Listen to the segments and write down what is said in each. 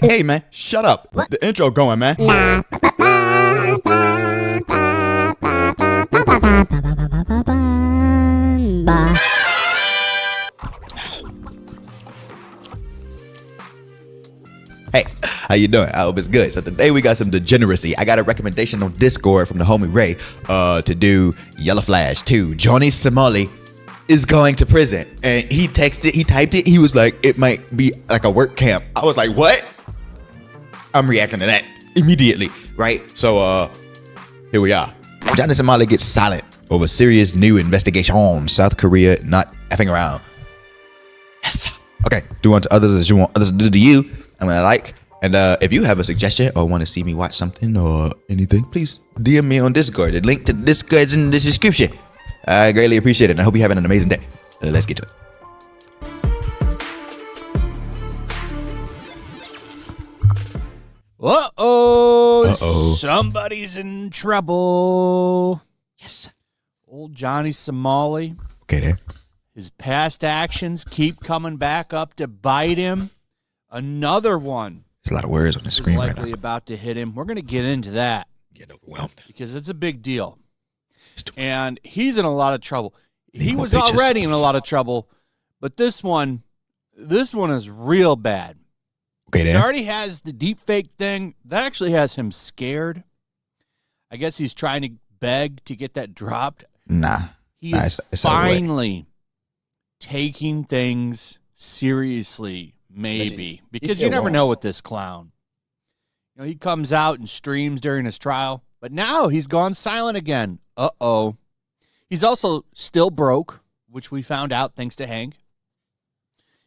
Hey, man, shut up. What? The intro going, man. Hey, how you doing? I hope it's good. So today we got some Degeneracy. I got a recommendation on Discord from the homie Ray to do Yellow Flash 2. Johnny Somali is going to prison. And he typed it. He was like, it might be like a work camp. I was like, what? I'm reacting to that immediately, right? So here we are. Johnny Somali gets silent over serious new investigation on South Korea not effing around. Yes. Okay, do unto others as you want others to do to you. I'm gonna like. And if you have a suggestion or want to see me watch something or anything, please DM me on Discord. The link to Discord is in the description. I greatly appreciate it. And I hope you're having an amazing day. Let's get to it. Uh-oh. Somebody's in trouble. Yes. Old Johnny Somali. Okay, there. His past actions keep coming back up to bite him. Another one There's a lot of words on the is screen right likely now. about to hit him. We're going to get into that Getting overwhelmed. because it's a big deal. And he's in a lot of trouble. He more was pictures. already in a lot of trouble, but this one is real bad. Okay, He there. already has the deep fake thing. That actually has him scared. I guess he's trying to beg to get that dropped. Nah. He Nah, is it's out of the way. finally taking things seriously, maybe. Because still you never wrong. know with this clown. You know, he comes out and streams during his trial, but now he's gone silent again. Uh-oh. He's also still broke, which we found out thanks to Hank.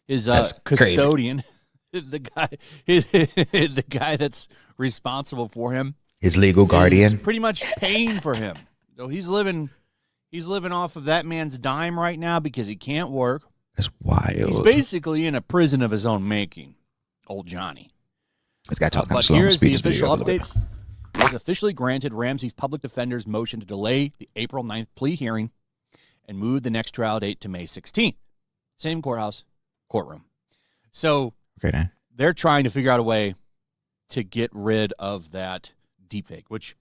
His That's crazy. custodian. The guy that's responsible for him, His legal is guardian. pretty much paying for him. So he's living off of that man's dime right now because he can't work. That's wild. He's basically in a prison of his own making, old Johnny. This guy talking But slow. I'm gonna here's speed the this video official up a little update. It was officially granted Ramsey's public defender's motion to delay the April 9th plea hearing and move the next trial date to May 16th. Same courtroom. So bit. Okay, then. they're trying to figure out a way to get rid of that deepfake, which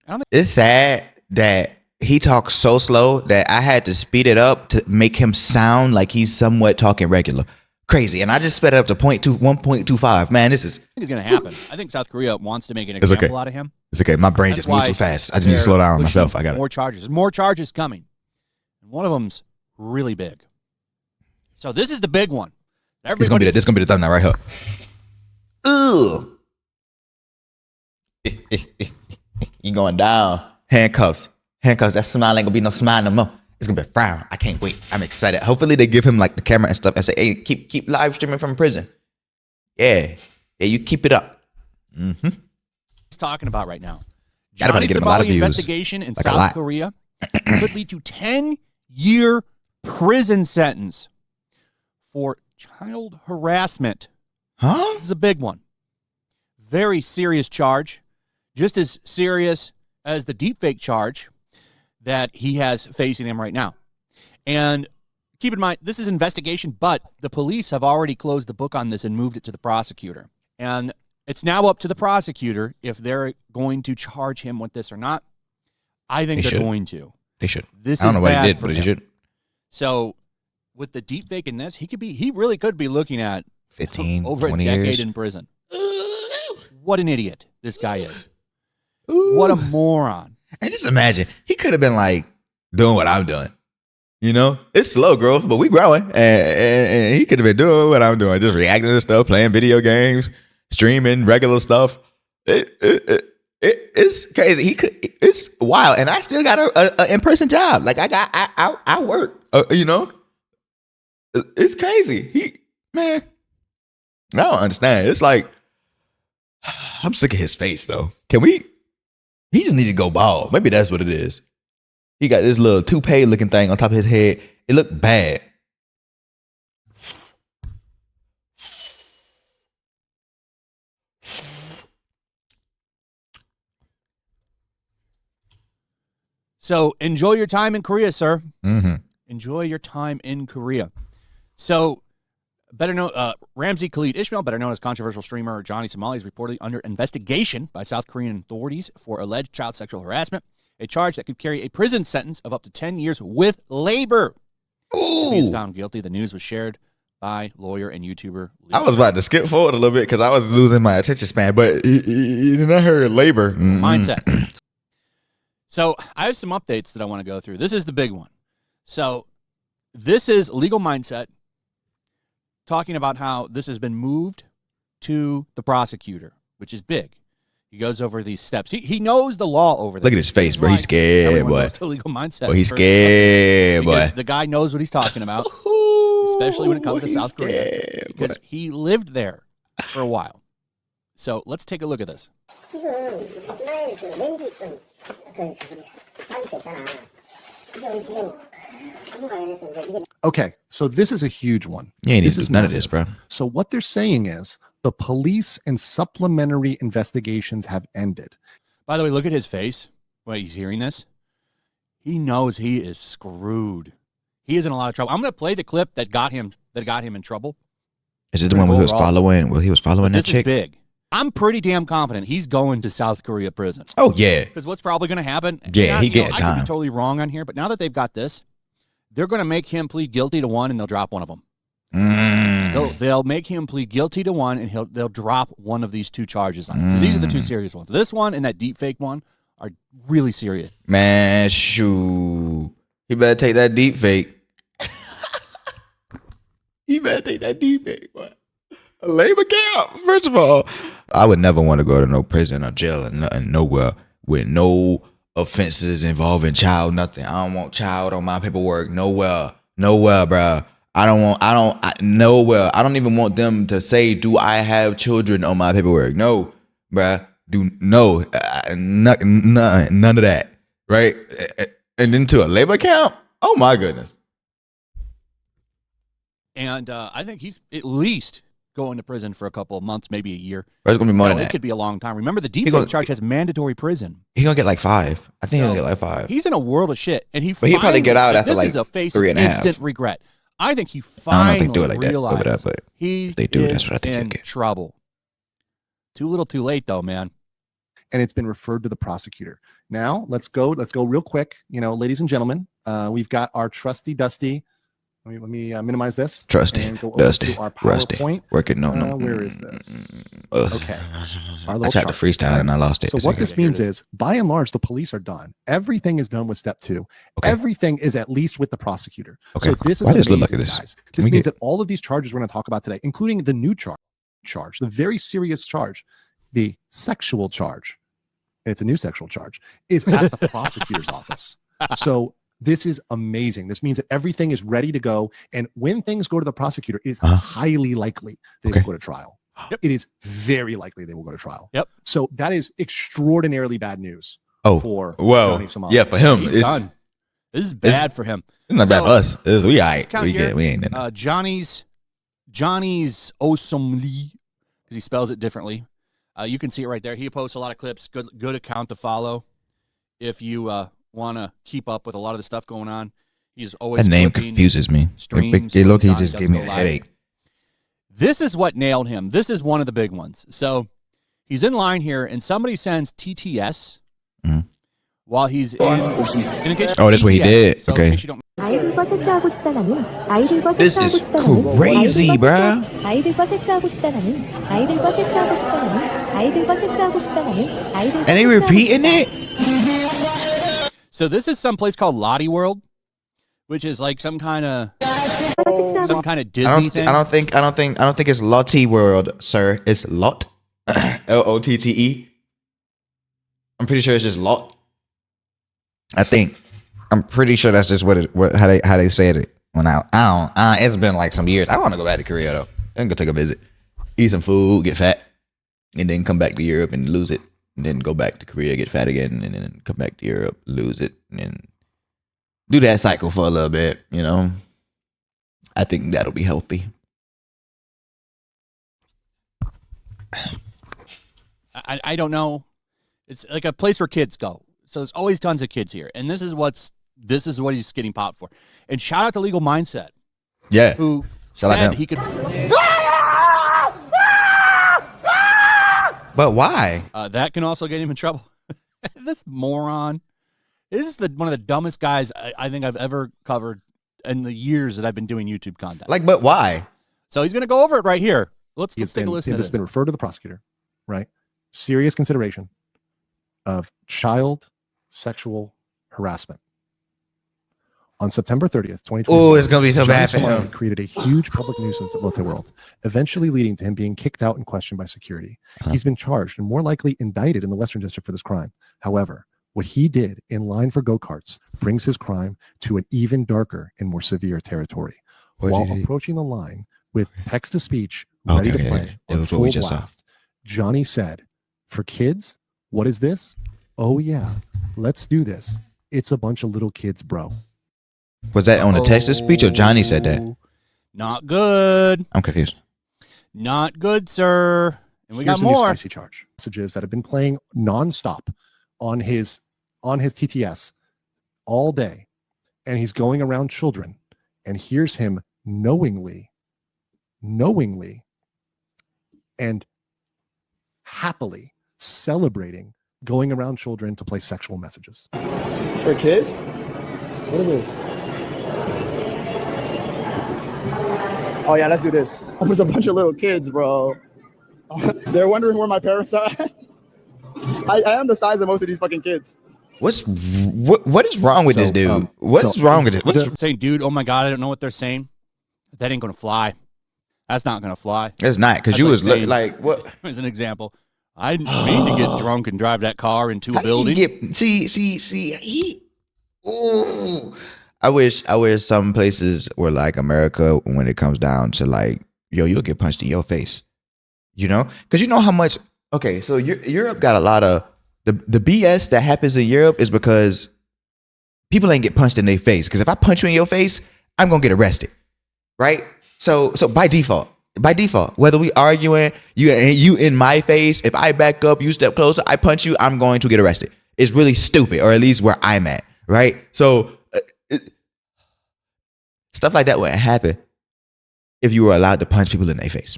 I don't think. It's sad that he talks so slow that I had to speed it up to make him sound like he's somewhat talking regular. Crazy. And I just sped it up to 1.25. Man, this is... It's going to happen. I think South Korea wants to make an It's okay. example out of him. It's okay. My brain That's just moved why too fast. I just need to they're slow down pushing myself. I got it. more charges. There's more charges coming. And one of them's really big. So this is the big one. This gonna be the thumbnail right here. Ooh. You going down. Handcuffs. That smile ain't gonna be no smile no more. It's gonna be a frown. I can't wait. I'm excited. Hopefully they give him like the camera and stuff and say, hey, keep live streaming from prison. Yeah. Yeah, you keep it up. Mm-hmm. He's talking about right now. Gotta Johnny get him a lot of Somali views. investigation in Like a South lot. Korea could lead to 10-year prison sentence for child harassment. Huh? This is a big one. Very serious charge. Just as serious as the deepfake charge that he has facing him right now. And keep in mind, this is investigation, but the police have already closed the book on this and moved it to the prosecutor. And it's now up to the prosecutor if they're going to charge him with this or not. I think They they're should. going to. They should. This I don't is know what bad he did, for but him. they should. So with the deepfake in this, he really could be looking at 15, over 20 a decade years. in prison. What an idiot this guy is. What a moron. And just imagine, he could have been like doing what I'm doing. You know, it's slow growth, but we growing. And he could have been doing what I'm doing, just reacting to stuff, playing video games, streaming regular stuff. It's crazy. It's wild, and I still got a in-person job. Like I work. You know, it's crazy. Man, I don't understand. It's like I'm sick of his face though. He just need to go bald. Maybe that's what it is. He got this little toupee looking thing on top of his head. It looked bad. So enjoy your time in Korea, sir. Mm-hmm. Enjoy your time in Korea. So Better known, Ramzi Khalid Ismail, better known as controversial streamer Johnny Somali, is reportedly under investigation by South Korean authorities for alleged child sexual harassment, a charge that could carry a prison sentence of up to 10 years with labor. If he is found guilty, the news was shared by lawyer and YouTuber. I was about to skip forward a little bit because I was losing my attention span, but then I heard labor. Mindset. So I have some updates that I want to go through. This is the big one. So this is Legal Mindset talking about how this has been moved to the prosecutor, which is big. He goes over these steps. He knows the law over there. Look at his face, bro. He's scared, boy. Legal Mindset. Boy, he's scared, boy. The guy knows what he's talking about, especially when it comes to South Korea, because he lived there for a while. So let's take a look at this. Okay, so this is a huge one. You ain't even do none of this, bro. So what they're saying is the police and supplementary investigations have ended. By the way, look at his face when he's hearing this. He knows he is screwed. He is in a lot of trouble. I'm going to play the clip that got him in trouble. Is it the one where he was following? Well, he was following that chick. This is big. I'm pretty damn confident he's going to South Korea prison. Oh yeah. Because what's probably going to happen? Yeah, he getting I time. could be totally wrong on here, but now that they've got this, they're going to make him plead guilty to one, and they'll drop one of them. They'll make him plead guilty to one, and they'll drop one of these two charges on him. Because these are the two serious ones. This one and that deep fake one are really serious. Man, shoot. He better take that deep fake. He better take that deep fake, boy. A labor camp. First of all, I would never want to go to no prison or jail and nothing, nowhere with no offenses involving child, nothing. I don't want child on my paperwork. Nowhere, bro. Nowhere. I don't even want them to say, do I have children on my paperwork? No, bruh. None of that. Right? And then to a labor camp? Oh my goodness. And I think he's at least going to prison for a couple of months, maybe a year. Or it's going to be more than that. It could be a long time. Remember, the deepfake charge has mandatory prison. He's going to get like 5. I think he'll get like 5. He's in a world of shit. And but he'll probably get out after like 3.5. This is a face of instant regret. I think he finally realizes but he if they do, is that's what I think in trouble. Too little too late, though, man. And it's been referred to the prosecutor. Now, let's go real quick. Ladies and gentlemen, we've got our trusty Dusty. Let me minimize this. Trusty, and go over Dusty, to our Rusty. PowerPoint. Working on where is this? Okay. I tried to freestyle and I lost it. So what this means is, by and large, the police are done. Everything is done with step 2. Okay. Everything is at least with the prosecutor. Okay. So this is amazing, guys. This means that all of these charges we're going to talk about today, including the new charge, the very serious charge, the sexual charge, and it's a new sexual charge, is at the prosecutor's office. So this is amazing. This means that everything is ready to go. And when things go to the prosecutor, it is highly likely they will go to trial. Yep. It is very likely they will go to trial. Yep. So that is extraordinarily bad news for Johnny Somali. Yeah, for him. He's done. This is bad for him. It's not bad for us. We all right. We ain't in it. Johnny's Osomli, because he spells it differently. You can see it right there. He posts a lot of clips. Good account to follow if you want to keep up with a lot of the stuff going on. He's always that name confuses me. Look, he just gave me a headache. This is what nailed him. This is one of the big ones. So he's in line here, and somebody sends TTS while he's in. Oh, that's what he did. So okay. This is crazy, bruh. And they repeating it? So this is some place called Lottie World, which is like some kind of Disney thing. I don't think it's Lottie World, sir. It's Lot. Lotte. I'm pretty sure it's just Lot. I'm pretty sure that's just how they said it. When it's been like some years. I want to go back to Korea though. I'm gonna take a visit, eat some food, get fat, and then come back to Europe and lose it, and then go back to Korea, get fat again, and then come back to Europe, lose it, and then do that cycle for a little bit. I think that'll be healthy. I don't know. It's like a place where kids go. So there's always tons of kids here, and this is what he's getting popped for. And shout out to Legal Mindset, yeah, who said he could. But why? That can also get him in trouble. This moron. This is one of the dumbest guys I think I've ever covered in the years that I've been doing YouTube content. Like, but why? So he's going to go over it right here. Let's take a listen to this. It's been referred to the prosecutor, right? Serious consideration of child sexual harassment. On September 30th, 2020, Oh, it's going to be so bad for Somali him. created a huge public nuisance at Lotte World, eventually leading to him being kicked out and questioned by security. He's been charged and more likely indicted in the Western District for this crime. However, what he did in line for go-karts brings his crime to an even darker and more severe territory. While approaching the line with text-to-speech ready to play on full blast, Johnny said, "For kids, what is this? Oh yeah, let's do this. It's a bunch of little kids, bro." Was that on the text speech or Johnny said that? Not good. I'm confused. Not good, sir. And we Here's got more. New spicy charge. Messages that have been playing nonstop on his TTS all day, and he's going around children, and here's him knowingly and happily celebrating going around children to play sexual messages. For kids? What is this? Oh yeah, let's do this. There's a bunch of little kids, bro. They're wondering where my parents are. I am the size of most of these fucking kids. What is wrong with this dude? What's wrong with this? Saying, dude, oh my God, I don't know what they're saying. That ain't going to fly. That's not going to fly. It's not, because you like was saying, like, what? As an example, I didn't mean to get drunk and drive that car into a How building. did he get, ooh. I wish some places were like America when it comes down to like, yo, you'll get punched in your face. You know? Because you know how much, okay, so Europe got a lot of, the BS that happens in Europe is because people ain't get punched in their face. Because if I punch you in your face, I'm going to get arrested. Right? So by default, whether we arguing, you in my face, if I back up, you step closer, I punch you, I'm going to get arrested. It's really stupid, or at least where I'm at, right? So stuff like that wouldn't happen if you were allowed to punch people in their face,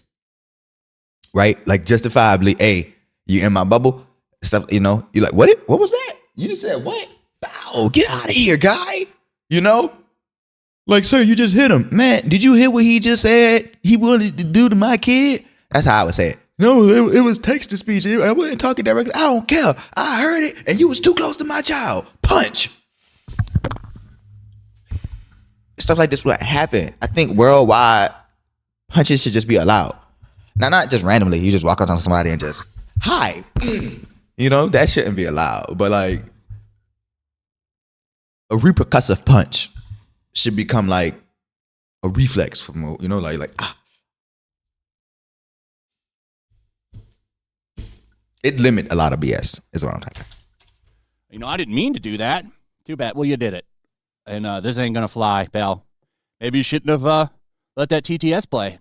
right? Like justifiably, hey, you in my bubble, stuff, you know, you're like, what was that? You just said what? Bow, get out of here, guy. You know? Like, sir, you just hit him. Man, did you hear what he just said he wanted to do to my kid? That's how I would say it. No, it was text-to-speech. I wasn't talking directly. I don't care. I heard it, and you was too close to my child. Punch. Stuff like this would happen. I think worldwide, punches should just be allowed. Now, not just randomly. You just walk up on somebody and just, hi. You know, that shouldn't be allowed. But, like, a repercussive punch should become like a reflex from, you know, like ah. It limit a lot of BS is what I'm talking about. You know, I didn't mean to do that. Too bad. Well, you did it. And this ain't going to fly, pal. Maybe you shouldn't have let that TTS play.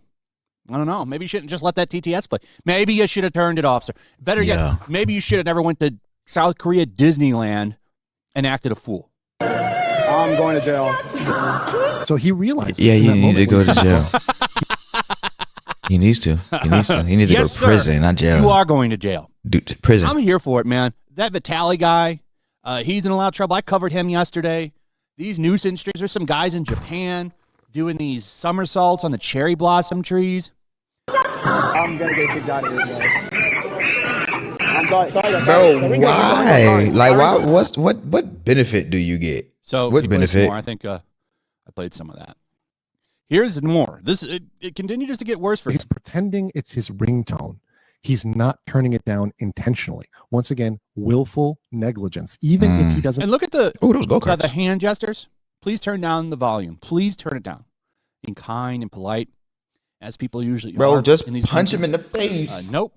I don't know. Maybe you shouldn't just let that TTS play. Maybe you should have turned it off, sir. Better yet, maybe you should have never went to South Korea Disneyland and acted a fool. I'm going to jail. So he realizes. Yeah, you need to go to jail. He needs to. He needs to go to prison, not jail. You are going to jail. Dude, prison. I'm here for it, man. That Vitali guy, he's in a lot of trouble. I covered him yesterday. These nuisance trees. There's some guys in Japan doing these somersaults on the cherry blossom trees. I'm going to get kicked out of here, guys. I'm sorry. Bro, why? Like, why? What benefit do you get? So what benefit? More. I think I played some of that. Here's more. It continues to get worse for him. He's pretending it's his ringtone. He's not turning it down intentionally. Once again, willful negligence. Even if he doesn't. And look at those go-karts. The hand gestures. Please turn down the volume. Please turn it down. Being kind and polite, as people usually are. Bro, just in these punch countries. him in the face. Nope.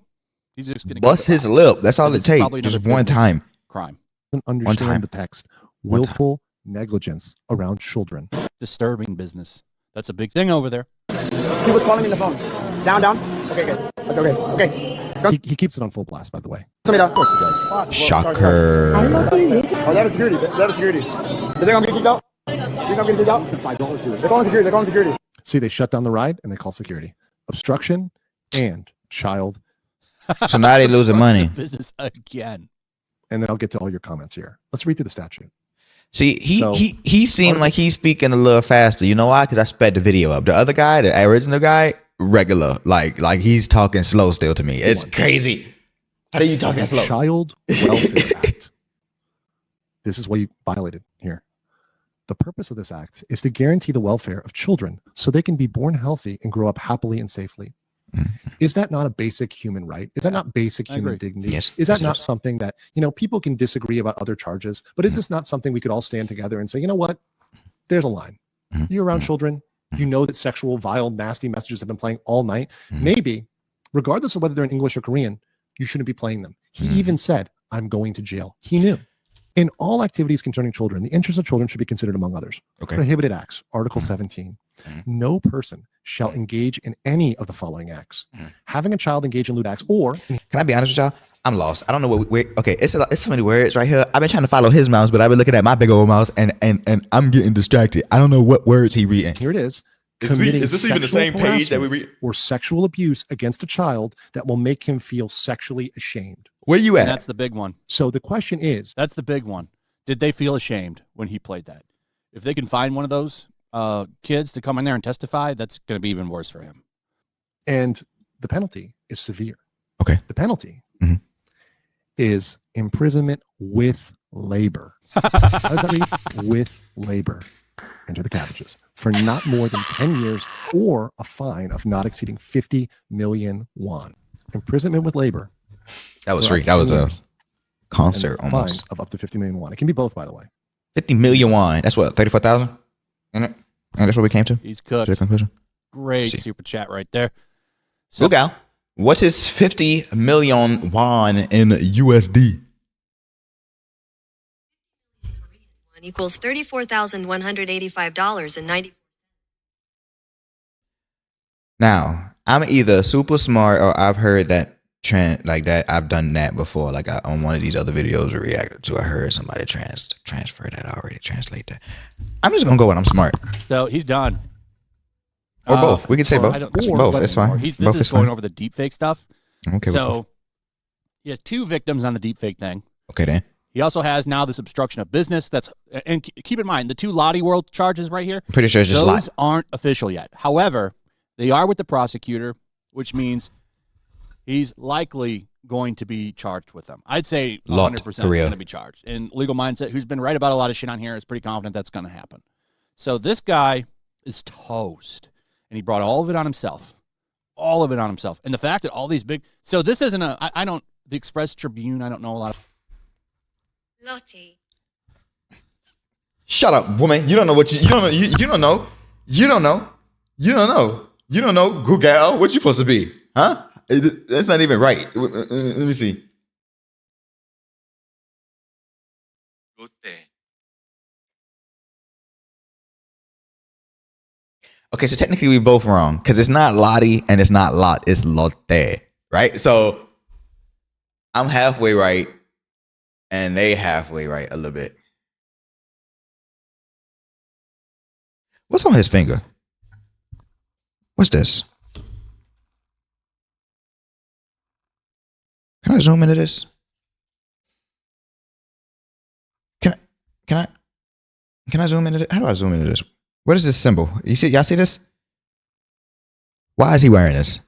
He's just going to bust his lip. That's all it takes. Just one time. Crime. Understand the text. Willful negligence around children. Disturbing business. That's a big thing over there. He was calling me on the phone. Down. Okay. He keeps it on full blast, by the way. Of course he does. Shocker. Oh, that is security. That is security. Is they going to get kicked out? They're going to get kicked out? They're calling security. See, they shut down the ride and they call security. Obstruction and child So now they losing money. Business again. And then I'll get to all your comments here. Let's read through the statute. See, he seemed like he's speaking a little faster. You know why? Because I sped the video up. The other guy, the original guy, regular. Like he's talking slow still to me. It's crazy. How are you talking slow? Child Welfare Act. This is what you violated here. The purpose of this act is to guarantee the welfare of children so they can be born healthy and grow up happily and safely. Is that not a basic human right? Is that not basic human dignity? Yes. Is that not something that, people can disagree about other charges, but is this not something we could all stand together and say, you know what? There's a line. You're around children. You know that sexual, vile, nasty messages have been playing all night. Maybe, regardless of whether they're in English or Korean, you shouldn't be playing them. He even said, I'm going to jail. He knew. In all activities concerning children, the interests of children should be considered among others. Okay. Prohibited acts, Article 17. No person shall engage in any of the following acts. Having a child engage in lewd acts or... Can I be honest with y'all? I'm lost. I don't know what... Okay, it's so many words right here. I've been trying to follow his mouse, but I've been looking at my big old mouse, and I'm getting distracted. I don't know what words he reading. Here it is. Is this even the same page that we read? Or sexual abuse against a child that will make him feel sexually ashamed. Where you at? And that's the big one. So the question is... That's the big one. Did they feel ashamed when he played that? If they can find one of those kids to come in there and testify, that's going to be even worse for him. And the penalty is severe. Okay. The penalty is imprisonment with labor. How does that read? With labor. Enter the cabbages. For not more than 10 years or a fine of not exceeding 50 million won. Imprisonment with labor. That was free. That was a concert and a almost. Fine of up to 50 million won. It can be both, by the way. 50 million won. That's what, 34,000? And that's what we came to? He's cooked. To the conclusion? Great super chat right there. So, Google, what is 50 million won in USD? Equals $34,185.90. Now, I'm either super smart or I've heard that trend like that. I've done that before. Like on one of these other videos I reacted to, I heard somebody transfer that already, translate that. I'm just gonna go with I'm smart. So he's done. Or both. We can say both. Both. It's fine. This is going over the deepfake stuff. Okay. So he has 2 victims on the deepfake thing. Okay, then. He also has now this obstruction of business. And keep in mind the 2 Lottie World charges right here. I'm pretty sure it's just those aren't official yet. However, they are with the prosecutor, which means he's likely going to be charged with them. I'd say 100% going to be charged. And Legal Mindset, who's been right about a lot of shit on here, is pretty confident that's going to happen. So this guy is toast, and he brought all of it on himself. All of it on himself. And the fact that all these big... So this isn't the Express Tribune, I don't know a lot of... Lottie. Shut up, woman. You don't know what you don't know. You don't know. You don't know. You don't know. You don't know. Google, what you supposed to be? Huh? That's not even right. Let me see. Okay, so technically we both wrong because it's not Lottie and it's not Lot. It's Lotte, right? So I'm halfway right and they halfway right a little bit. What's on his finger? What's this? Can I zoom into this? Can I zoom into this? How do I zoom into this? What is this symbol? Y'all see this? Why is he wearing this?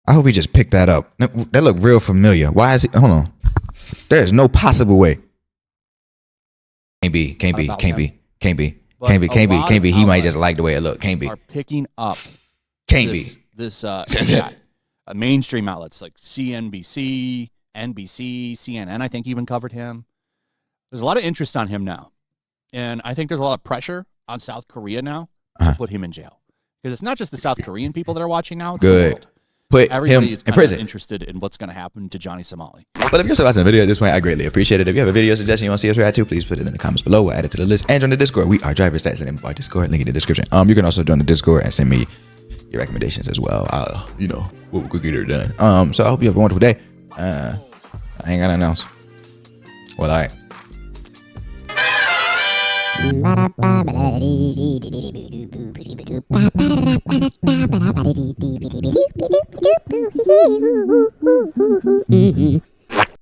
I hope he just picked that up. That looked real familiar. Why is he? Hold on. There is no possible way. Can't be. He might just like the way it looked. Can't be. Are picking up. Can't be. This yeah, mainstream outlets like CNBC, NBC, CNN, I think even covered him. There's a lot of interest on him now. And I think there's a lot of pressure on South Korea now to put him in jail. Because it's not just the South Korean people that are watching now. It's the world. Put Everybody him is in prison. interested in what's going to happen to Johnny Somali. But if you're still watching the video at this point, I greatly appreciate it. If you have a video suggestion you want to see us react to, please put it in the comments below. We'll add it to the list. And join the Discord. We are Driver Stats, the name of our Discord. Link in the description. You can also join the Discord and send me your recommendations as well. We'll get it done. So I hope you have a wonderful day. I ain't got nothing else. Well, all right. Mm-hmm.